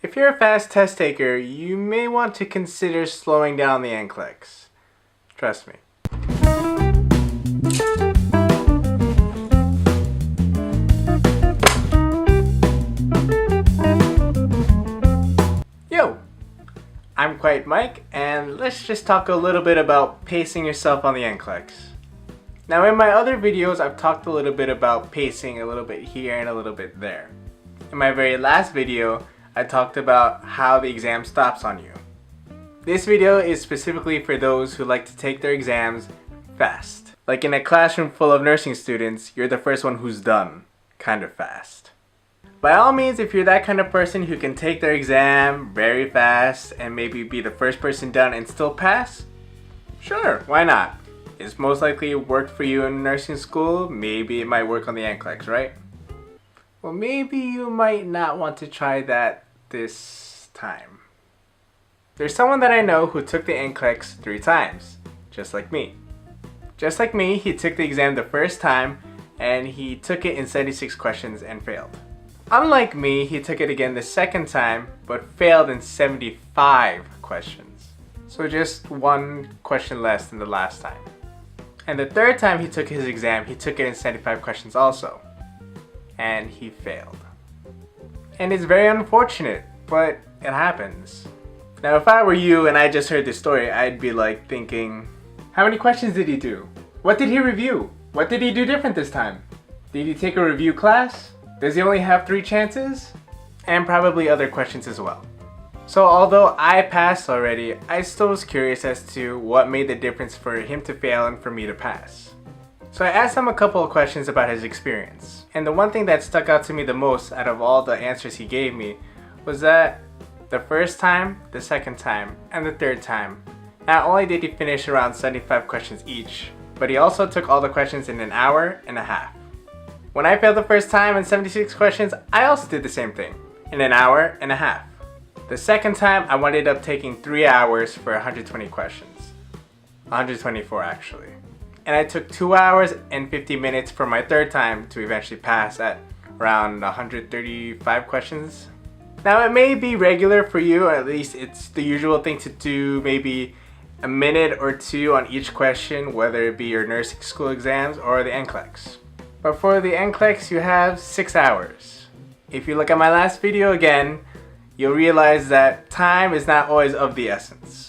If you're a fast test taker, you may want to consider slowing down the NCLEX. Trust me. Yo! I'm Quiet Mike, and let's just talk a little bit about pacing yourself on the NCLEX. Now in my other videos, I've talked a little bit about pacing a little bit here and a little bit there. In my very last video, I talked about how the exam stops on you. This video is specifically for those who like to take their exams fast. Like in a classroom full of nursing students, you're the first one who's done, kind of fast. By all means, if you're that kind of person who can take their exam very fast and maybe be the first person done and still pass, sure, why not? It's most likely worked for you in nursing school, maybe it might work on the NCLEX, right? Well, maybe you might not want to try that this time. There's someone that I know who took the NCLEX 3 times, just like me. Just like me, he took the exam the first time and he took it in 76 questions and failed. Unlike me, he took it again the second time but failed in 75 questions. So just 1 question less than the last time. And the third time he took his exam, he took it in 75 questions also. And he failed. And it's very unfortunate, but it happens. Now if I were you and I just heard this story, I'd be like thinking, how many questions did he do? What did he review? What did he do different this time? Did he take a review class? Does he only have 3 chances? And probably other questions as well. So although I passed already, I still was curious as to what made the difference for him to fail and for me to pass. So I asked him a couple of questions about his experience. And the one thing that stuck out to me the most out of all the answers he gave me was that the first time, the second time, and the third time, not only did he finish around 75 questions each, but he also took all the questions in an hour and a half. When I failed the first time in 76 questions, I also did the same thing, in an hour and a half. The second time, I ended up taking 3 hours for 120 questions. 124 actually. And I took 2 hours and 50 minutes for my third time to eventually pass at around 135 questions. Now it may be regular for you, or at least it's the usual thing to do maybe a minute or 2 on each question, whether it be your nursing school exams or the NCLEX. But for the NCLEX, you have 6 hours. If you look at my last video again, you'll realize that time is not always of the essence.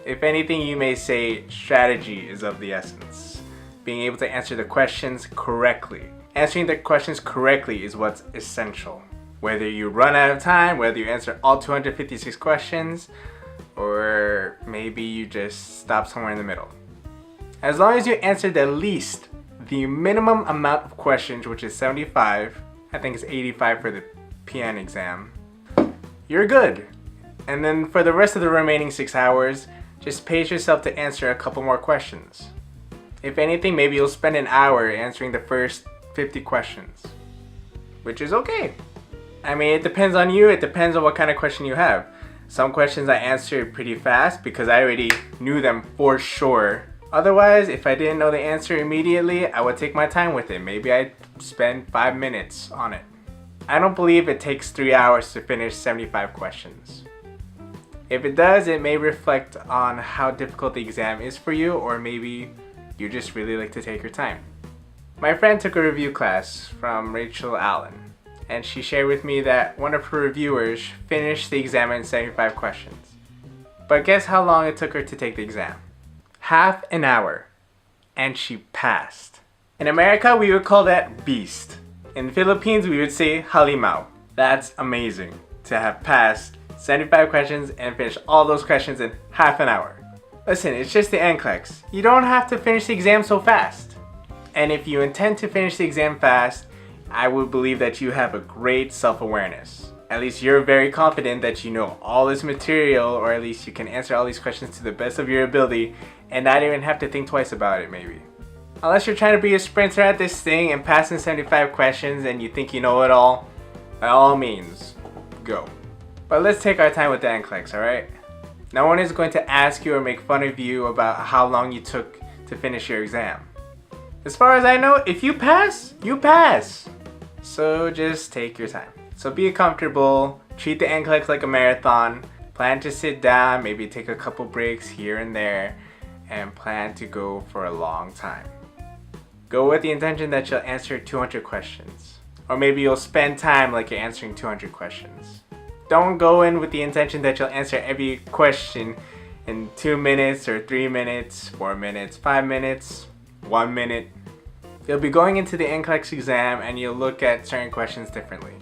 If anything, you may say strategy is of the essence. Being able to answer the questions correctly. Answering the questions correctly is what's essential. Whether you run out of time, whether you answer all 256 questions, or maybe you just stop somewhere in the middle. As long as you answered at least the minimum amount of questions, which is 75, I think it's 85 for the PN exam, you're good. And then for the rest of the remaining 6 hours, just pace yourself to answer a couple more questions. If anything, maybe you'll spend an hour answering the first 50 questions, which is okay. I mean, it depends on you, it depends on what kind of question you have. Some questions I answered pretty fast because I already knew them for sure. Otherwise, if I didn't know the answer immediately, I would take my time with it. Maybe I'd spend 5 minutes on it. I don't believe it takes 3 hours to finish 75 questions. If it does, it may reflect on how difficult the exam is for you, or maybe you just really like to take your time. My friend took a review class from Rachel Allen, and she shared with me that one of her reviewers finished the exam in 75 questions. But guess how long it took her to take the exam? Half an hour. And she passed. In America, we would call that beast. In the Philippines, we would say halimaw. That's amazing to have passed 75 questions and finish all those questions in half an hour. Listen, it's just the NCLEX. You don't have to finish the exam so fast. And if you intend to finish the exam fast, I would believe that you have a great self-awareness. At least you're very confident that you know all this material, or at least you can answer all these questions to the best of your ability and not even have to think twice about it maybe. Unless you're trying to be a sprinter at this thing and passing 75 questions and you think you know it all, by all means, go. But let's take our time with the NCLEX, alright? No one is going to ask you or make fun of you about how long you took to finish your exam. As far as I know, if you pass, you pass. So just take your time. So be comfortable, Treat the NCLEX like a marathon. Plan to sit down, maybe take a couple breaks here and there, and plan to go for a long time. Go with the intention that you'll answer 200 questions. Or maybe you'll spend time like you're answering 200 questions. Don't go in with the intention that you'll answer every question in 2 minutes or 3 minutes, 4 minutes, 5 minutes, 1 minute. You'll be going into the NCLEX exam and you'll look at certain questions differently.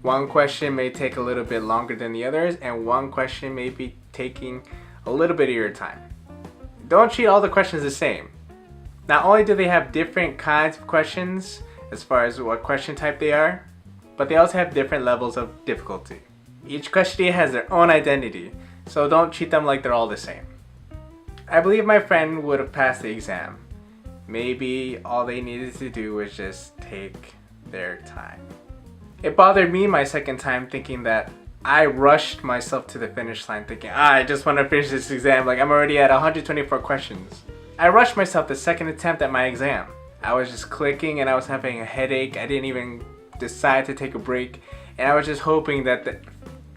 One question may take a little bit longer than the others, and one question may be taking a little bit of your time. Don't treat all the questions the same. Not only do they have different kinds of questions as far as what question type they are, but they also have different levels of difficulty. Each question has their own identity, so don't treat them like they're all the same. I believe my friend would have passed the exam. Maybe all they needed to do was just take their time. It bothered me my second time, thinking that I rushed myself to the finish line thinking, I just want to finish this exam, like I'm already at 124 questions. I rushed myself the second attempt at my exam. I was just clicking and I was having a headache. I didn't even decide to take a break, and I was just hoping that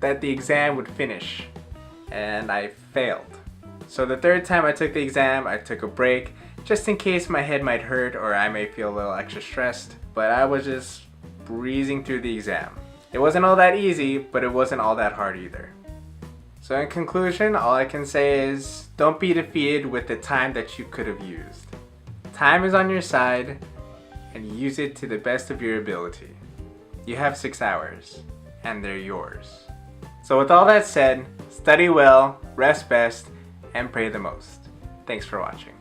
the exam would finish, and I failed. So the third time I took the exam, I took a break just in case my head might hurt or I may feel a little extra stressed, but I was just breezing through the exam. It wasn't all that easy, but it wasn't all that hard either. So in conclusion, all I can say is don't be defeated with the time that you could have used. Time is on your side, and use it to the best of your ability. You have 6 hours, and they're yours. So with all that said, study well, rest best, and pray the most. Thanks for watching.